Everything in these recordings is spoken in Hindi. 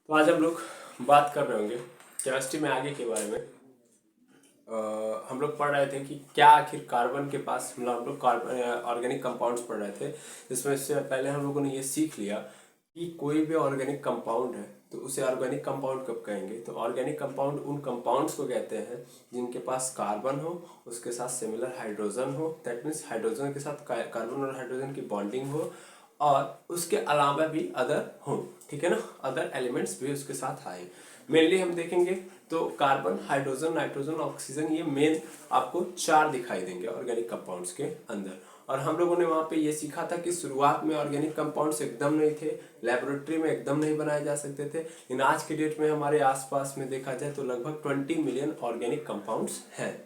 तो आज हम लोग बात कर रहे होंगे केमिस्ट्री में आगे के बारे में। हम लोग पढ़ रहे थे कि क्या आखिर कार्बन के पास मतलब हम लोग कार्बन ऑर्गेनिक कंपाउंड्स पढ़ रहे थे, जिसमें इससे पहले हम लोगों ने ये सीख लिया कि कोई भी ऑर्गेनिक कंपाउंड है तो उसे ऑर्गेनिक कंपाउंड कब कहेंगे। तो ऑर्गेनिक कंपाउंड उन कंपाउंड्स को कहते हैं जिनके पास कार्बन हो, उसके साथ सिमिलर हाइड्रोजन हो, दैट मीन्स हाइड्रोजन के साथ कार्बन और हाइड्रोजन की बॉन्डिंग हो और उसके अलावा भी अदर हो, ठीक है ना, अदर एलिमेंट्स भी उसके साथ आए। मेनली हम देखेंगे तो कार्बन, हाइड्रोजन, नाइट्रोजन, ऑक्सीजन, ये मेन आपको चार दिखाई देंगे ऑर्गेनिक कंपाउंड्स के अंदर। और हम लोगों ने वहाँ पे ये सीखा था कि शुरुआत में ऑर्गेनिक कंपाउंड्स एकदम नहीं थे, लेबोरेटरी में एकदम नहीं बनाए जा सकते थे, लेकिन आज के डेट में हमारे आसपास में देखा जाए तो लगभग 20 मिलियन ऑर्गेनिक कंपाउंड्स हैं।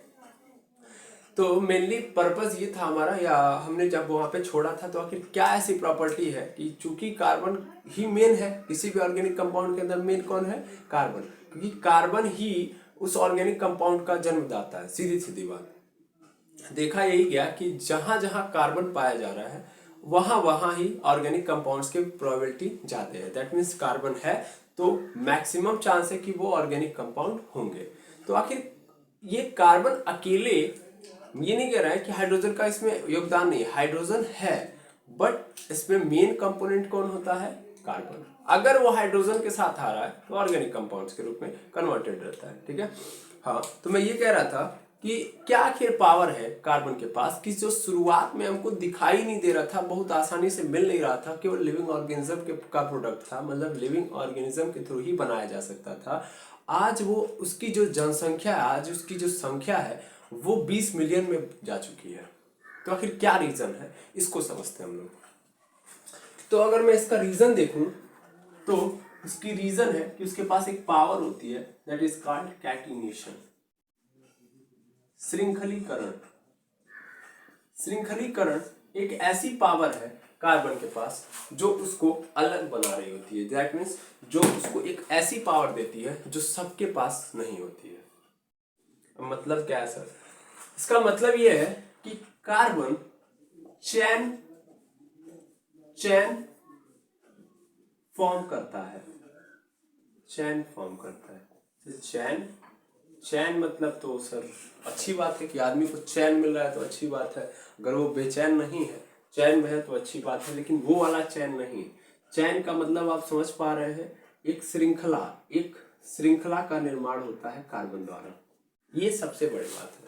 तो मेनली पर्पस ये था हमारा, या हमने जब वहाँ पे छोड़ा था तो आखिर क्या ऐसी प्रॉपर्टी है कि चूंकि कार्बन ही मेन है किसी भी ऑर्गेनिक कंपाउंड के अंदर, मेन कौन है? कार्बन, क्योंकि कार्बन ही उस ऑर्गेनिक कंपाउंड का जन्मदाता है। सीधी सीधी बात देखा यही गया कि जहां जहां कार्बन पाया जा रहा है वहां वहां ही ऑर्गेनिक कंपाउंड्स की प्रोबेबिलिटी ज्यादा है। दैट मीन्स कार्बन है तो मैक्सिमम चांस है कि वो ऑर्गेनिक कंपाउंड होंगे। तो आखिर ये कार्बन अकेले ये नहीं कह रहा है कि हाइड्रोजन का इसमें योगदान नहीं है, हाइड्रोजन है, बट इसमें मेन कंपोनेंट कौन होता है? कार्बन। अगर वो हाइड्रोजन के साथ आ रहा है तो ऑर्गेनिक कंपाउंड्स के रूप में कन्वर्टेड रहता है, ठीक है। हाँ, तो मैं ये कह रहा था कि क्या आखिर पावर है कार्बन के पास कि जो शुरुआत में हमको दिखाई नहीं दे रहा था, बहुत आसानी से मिल नहीं रहा था, केवल लिविंग ऑर्गेनिज्म का प्रोडक्ट था, मतलब लिविंग ऑर्गेनिज्म के थ्रू ही बनाया जा सकता था। आज वो उसकी जो जनसंख्या है, आज उसकी जो संख्या है वो 20 मिलियन में जा चुकी है। तो आखिर क्या रीजन है, इसको समझते हैं हम लोग। तो अगर मैं इसका रीजन देखूं तो इसकी रीजन है कि उसके पास एक पावर होती है, दैट इज कॉल्ड कैटिनेशन, श्रृंखलीकरण। श्रृंखलीकरण एक ऐसी पावर है कार्बन के पास जो उसको अलग बना रही होती है, दैट मीन्स जो उसको एक ऐसी पावर देती है जो सबके पास नहीं होती है। मतलब क्या है सर? इसका मतलब यह है कि कार्बन चैन चैन फॉर्म करता है, चैन फॉर्म करता है। चैन चैन मतलब तो सर अच्छी बात है कि आदमी को चैन मिल रहा है तो अच्छी बात है, अगर वो बेचैन नहीं है, चैन में है तो अच्छी बात है, लेकिन वो वाला चैन नहीं। चैन का मतलब आप समझ पा रहे हैं, एक श्रृंखला का निर्माण होता है कार्बन द्वारा। ये सबसे बड़ी बात है,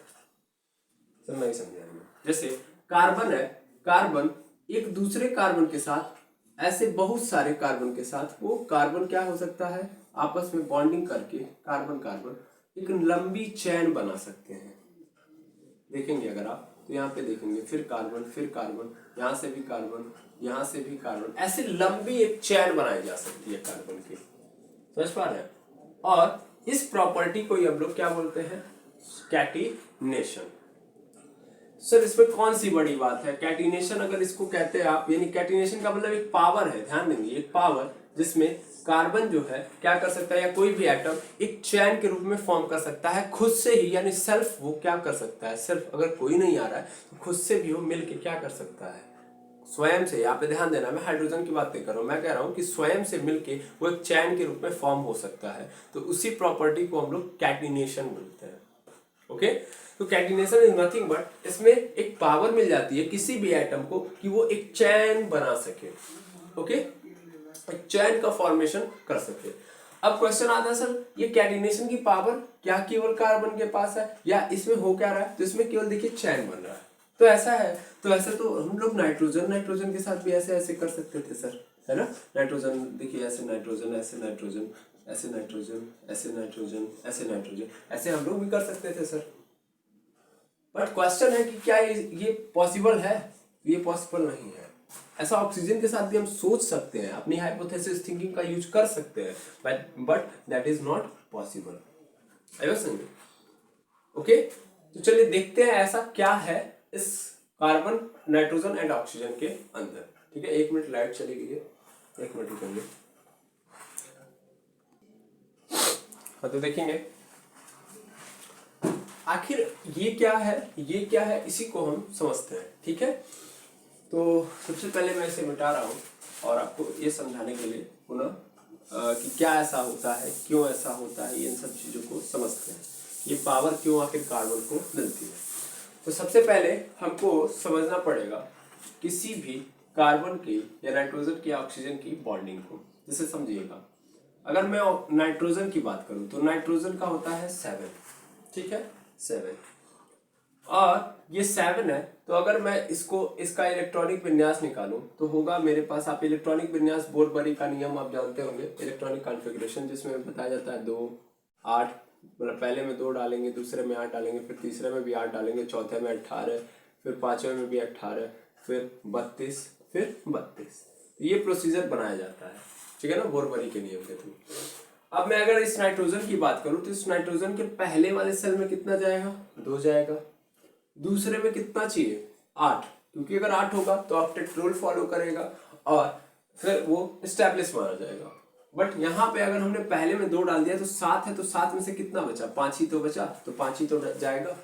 सर नहीं समझा मैं। जैसे कार्बन है, कार्बन एक दूसरे कार्बन के साथ, ऐसे बहुत सारे कार्बन के साथ, वो कार्बन क्या हो सकता है, आपस में बॉन्डिंग करके कार्बन कार्बन एक लंबी चैन बना सकते हैं। देखेंगे अगर आप तो यहाँ पे देखेंगे फिर कार्बन, यहाँ से भी कार्बन, यहाँ से भी कार्बन, ऐसे लंबी एक चैन बनाई जा सकती है कार्बन की। समझ पा रहे हैं? और इस प्रॉपर्टी को हम लोग क्या बोलते हैं? कैटिनेशन। सर इसमें कौन सी बड़ी बात है? कैटिनेशन अगर इसको कहते हैं आप, यानी कैटिनेशन का मतलब एक पावर है, ध्यान देंगे, एक पावर जिसमें कार्बन जो है क्या कर सकता है, या कोई भी एटम एक चैन के रूप में फॉर्म कर सकता है खुद से ही, यानी सेल्फ वो क्या कर सकता है, सेल्फ अगर कोई नहीं आ रहा है तो खुद से भी वो मिलके क्या कर सकता है, स्वयं से। यहाँ पे ध्यान देना, मैं हाइड्रोजन की बात नहीं कर रहा हूँ, मैं कह रहा हूँ कि स्वयं से मिलके वो एक चैन के रूप में फॉर्म हो सकता है। तो उसी प्रॉपर्टी को हम लोग कैटिनेशन बोलते हैं। ओके, तो कैटिनेशन इज नथिंग बट इसमें एक पावर मिल जाती है किसी भी एटम को कि वो एक चैन बना सके। ओके, एक चैन का फॉर्मेशन कर सके। अब क्वेश्चन आता है, सर ये कैटिनेशन की पावर क्या केवल कार्बन के पास है, या इसमें हो क्या रहा है? तो इसमें केवल देखिए चैन बन रहा है, तो ऐसा है, तो ऐसे तो हम लोग नाइट्रोजन के साथ भी ऐसे ऐसे कर सकते थे सर, है ना। नाइट्रोजन देखिए, ऐसे नाइट्रोजन, ऐसे नाइट्रोजन, ऐसे नाइट्रोजन, ऐसे नाइट्रोजन, ऐसे नाइट्रोजन, ऐसे हम लोग भी कर सकते थे सर। बट क्वेश्चन है कि क्या ये पॉसिबल है? ये पॉसिबल नहीं है। ऐसा ऑक्सीजन के साथ भी हम सोच सकते हैं, अपनी हाइपोथेसिस थिंकिंग का यूज कर सकते हैं, but that is not possible. I was समझ? ओके, तो चलिए देखते हैं ऐसा क्या है इस कार्बन, नाइट्रोजन एंड ऑक्सीजन के अंदर। ठीक है, 1 मिनट लाइट चली गई है, 1 मिनट रुकेंगे। हाँ, तो देखेंगे आखिर ये क्या है, इसी को हम समझते हैं। ठीक है, तो सबसे पहले मैं इसे मिटा रहा हूं और आपको ये समझाने के लिए पुनः कि क्या ऐसा होता है, क्यों ऐसा होता है, इन सब चीज़ों को समझते हैं। ये पावर क्यों आखिर कार्बन को मिलती है। तो सबसे पहले हमको समझना पड़ेगा किसी भी कार्बन की या नाइट्रोजन की ऑक्सीजन की बॉन्डिंग को। जैसे समझिएगा, अगर मैं नाइट्रोजन की बात करूं तो नाइट्रोजन का होता है 7, ठीक है 7, और ये 7 है। तो अगर मैं इसका इलेक्ट्रॉनिक विन्यास निकालूं तो होगा मेरे पास, आप इलेक्ट्रॉनिक विन्यास बोर-बरी का नियम आप जानते होंगे, इलेक्ट्रॉनिक कॉन्फ़िगरेशन, जिसमें बताया जाता है 2 8, मतलब पहले में 2 डालेंगे, दूसरे में 8 डालेंगे, फिर तीसरे में भी 8 डालेंगे, चौथे में 18, फिर पांचवें में भी 18, फिर 32, फिर 32। ये प्रोसीजर बनाया जाता है, ठीक है ना, बोर-बरी के नियम के थ्रू। अब मैं अगर इस नाइट्रोजन की बात करूं तो इस नाइट्रोजन के पहले वाले सेल में कितना जाएगा, 2 जाएगा। दूसरे में कितना चाहिए, 8, क्योंकि अगर 8 होगा तो ऑक्टेट रूल फॉलो करेगा और फिर वो स्टैब्लिश माना जाएगा। बट यहाँ पे अगर हमने पहले में 2 डाल दिया तो 7 है, तो 7 में से कितना बचा, 5 ही तो बचा, तो 5 ही तो जाएगा।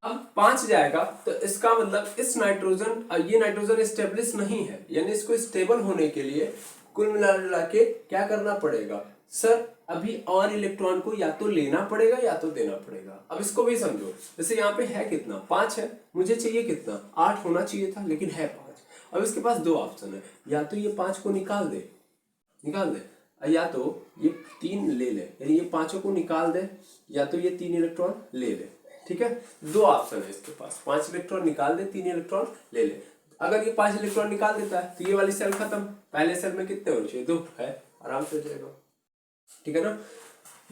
अब 5 जाएगा तो इसका मतलब इस नाइट्रोजन, ये नाइट्रोजन स्टेब्लिश नहीं है, यानी इसको स्टेबल होने के लिए कुल मिला के क्या करना पड़ेगा सर, अभी और इलेक्ट्रॉन को या तो लेना पड़ेगा या तो देना पड़ेगा। अब इसको भी समझो, जैसे यहाँ पे है कितना, 5 है, मुझे चाहिए कितना, 8 होना चाहिए था, लेकिन है 5। अब इसके पास 2 ऑप्शन है, या तो ये 5 को निकाल दे, या तो ये 3 ले ले, यानी ये 5 को निकाल दे, या तो ये 3 इलेक्ट्रॉन ले ले, ठीक है। 2 ऑप्शन है इसके पास, 5 इलेक्ट्रॉन निकाल दे, 3 इलेक्ट्रॉन ले ले। अगर ये 5 इलेक्ट्रॉन निकाल देता है तो ये वाली सेल खत्म, पहले सेल में कितने होने चाहिए, 2 है, आराम से हो जाएगा, ठीक है ना।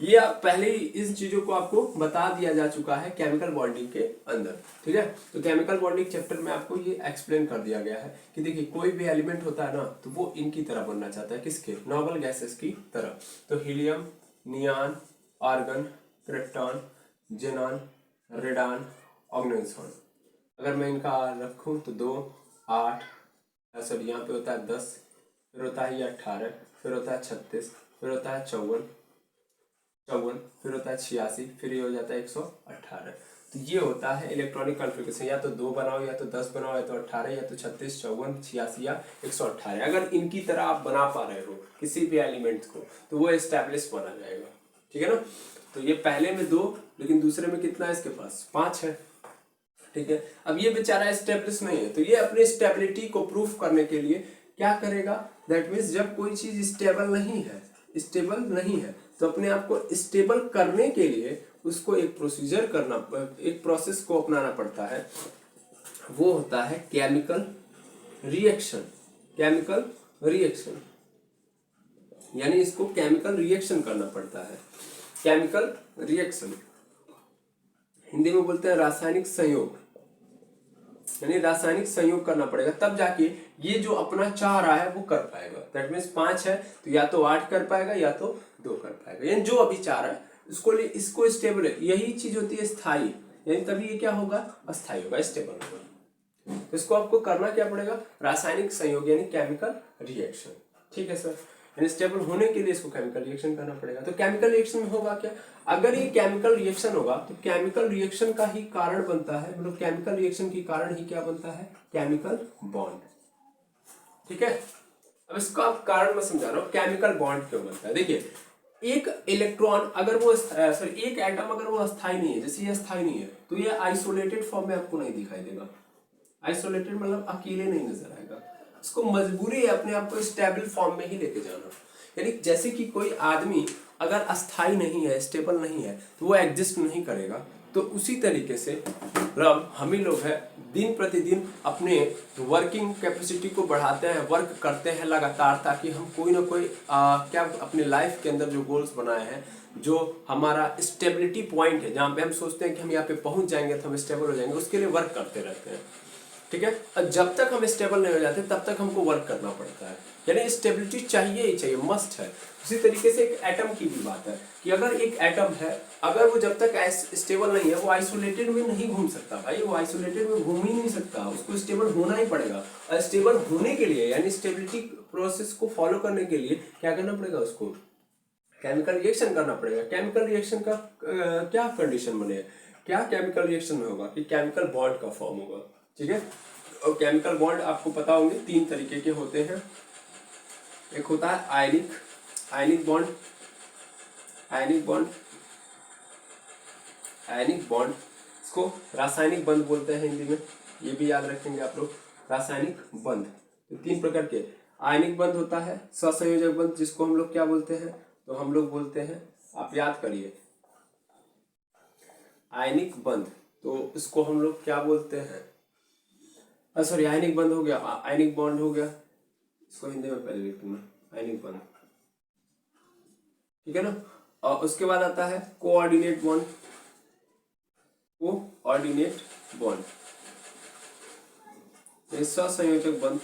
ये पहले ही इन चीजों को आपको बता दिया जा चुका है केमिकल बॉन्डिंग के अंदर, ठीक है। तो केमिकल बॉन्डिंग चैप्टर में आपको ये एक्सप्लेन कर दिया गया है कि देखिए कोई भी एलिमेंट होता है ना, तो वो इनकी तरह बनना चाहता है, किसके, नॉर्मल गैसेस की तरह। तो helium, neon, argon, krypton, xenon, radon, oganesson. अगर मैं इनका रखूं तो 2 8, सॉरी यहाँ पे होता है 10, फिर होता है ये 18, फिर होता है 36, फिर होता है 54, फिर होता है 86, फिर ये हो जाता है 118। तो ये होता है इलेक्ट्रॉनिक कॉन्फ़िगरेशन, या तो 2 बनाओ, या तो 10 बनाओ, या तो 18, या तो 36, 54, 86 या 118। अगर इनकी तरह आप बना पा रहे हो किसी भी एलिमेंट को तो वो एस्टैब्लिश माना जाएगा, ठीक है ना। तो ये पहले में 2, लेकिन दूसरे में कितना है इसके पास, 5 है, ठीक है। अब ये बेचारा स्टेब्लिश नहीं है, तो ये अपनी स्टेबिलिटी को प्रूफ करने के लिए क्या करेगा, दैट मीन्स जब कोई चीज स्टेबल नहीं है तो अपने आप को स्टेबल करने के लिए उसको एक प्रोसीजर करना, एक प्रोसेस को अपनाना पड़ता है, वो होता है केमिकल रिएक्शन। यानी इसको केमिकल रिएक्शन करना पड़ता है। केमिकल रिएक्शन हिंदी में बोलते हैं रासायनिक संयोग, यानी रासायनिक संयोग करना पड़ेगा, तब जाके ये जो अपना चाह रहा है वो कर पाएगा। दैट मीन्स 5 है तो या तो 8 कर पाएगा या तो 2 कर पाएगा, यानी जो अभी चाह रहा है इसको स्टेबल है। यही चीज होती है स्थायी, यानी तभी ये क्या होगा, अस्थायी होगा, स्टेबल होगा। तो इसको आपको करना क्या पड़ेगा, रासायनिक संयोग यानी केमिकल रिएक्शन, ठीक है सर। यानी स्टेबल होने के लिए इसको केमिकल रिएक्शन करना पड़ेगा। तो केमिकल रिएक्शन में होगा क्या, अगर ये केमिकल रिएक्शन होगा तो केमिकल रिएक्शन का ही कारण बनता है, मतलब केमिकल रिएक्शन के कारण ही क्या बनता है, केमिकल बॉन्ड, ठीक है। अब इसका आप कारण मैं समझा रहा हूँ, केमिकल बॉन्ड क्यों बनता है। देखिए एक इलेक्ट्रॉन अगर वो एक एटम अगर वो अस्थाई नहीं है, जैसे ये अस्थाई नहीं है, तो ये आइसोलेटेड फॉर्म में आपको नहीं दिखाई देगा। आइसोलेटेड मतलब अकेले नहीं नजर आएगा, इसको मजबूरी है अपने आप को स्टेबल फॉर्म में ही लेके जाना। यानी जैसे कि कोई आदमी अगर अस्थाई नहीं है, स्टेबल नहीं है, तो वो एग्जिस्ट नहीं करेगा। तो उसी तरीके से हम ही लोग हैं, दिन प्रतिदिन अपने वर्किंग कैपेसिटी को बढ़ाते हैं, वर्क करते हैं लगातार, ताकि हम कोई ना कोई क्या अपने लाइफ के अंदर जो गोल्स बनाए हैं, जो हमारा स्टेबिलिटी पॉइंट है, जहाँ पे हम सोचते हैं कि हम यहाँ पे पहुंच जाएंगे तो हम स्टेबल हो जाएंगे, उसके लिए वर्क करते रहते हैं, ठीक है। और जब तक हम स्टेबल नहीं हो जाते तब तक हमको वर्क करना पड़ता है, यानी स्टेबिलिटी चाहिए ही चाहिए, मस्ट है। उसी तरीके से एक एटम की भी बात है कि अगर एक एटम है, अगर वो जब तक स्टेबल नहीं है, वो आइसोलेटेड में नहीं घूम सकता भाई, वो आइसोलेटेड में घूम ही नहीं सकता, उसको स्टेबल होना ही पड़ेगा। और स्टेबल होने के लिए यानी स्टेबिलिटी प्रोसेस को फॉलो करने के लिए क्या करना पड़ेगा, उसको केमिकल रिएक्शन करना पड़ेगा। केमिकल रिएक्शन का क्या कंडीशन बनेगा, क्या केमिकल रिएक्शन में होगा कि केमिकल बॉन्ड का फॉर्म होगा, ठीक है। और केमिकल बॉन्ड आपको पता होंगे 3 तरीके के होते हैं, एक होता है ionic bond, ionic bond, ionic bond, इसको रासायनिक बंध बोलते हैं हिंदी में, ये भी याद रखेंगे आप लोग, रासायनिक बंध। तो 3 प्रकार के आयनिक बंध होता है, सहसंयोजक बंध जिसको हम लोग क्या बोलते हैं, तो हम लोग बोलते हैं, आप याद करिए, आयनिक बंध, तो इसको हम लोग क्या बोलते हैं, सॉरी आयनिक बंध हो गया, आयनिक बॉन्ड हो गया, इसको हिंदी में पहले लिख लूंगा, आयनिक बंध, ठीक है ना। और उसके बाद आता है कोऑर्डिनेट बॉन्ड, कोऑर्डिनेट बॉन्ड, सहसंयोजक बंध,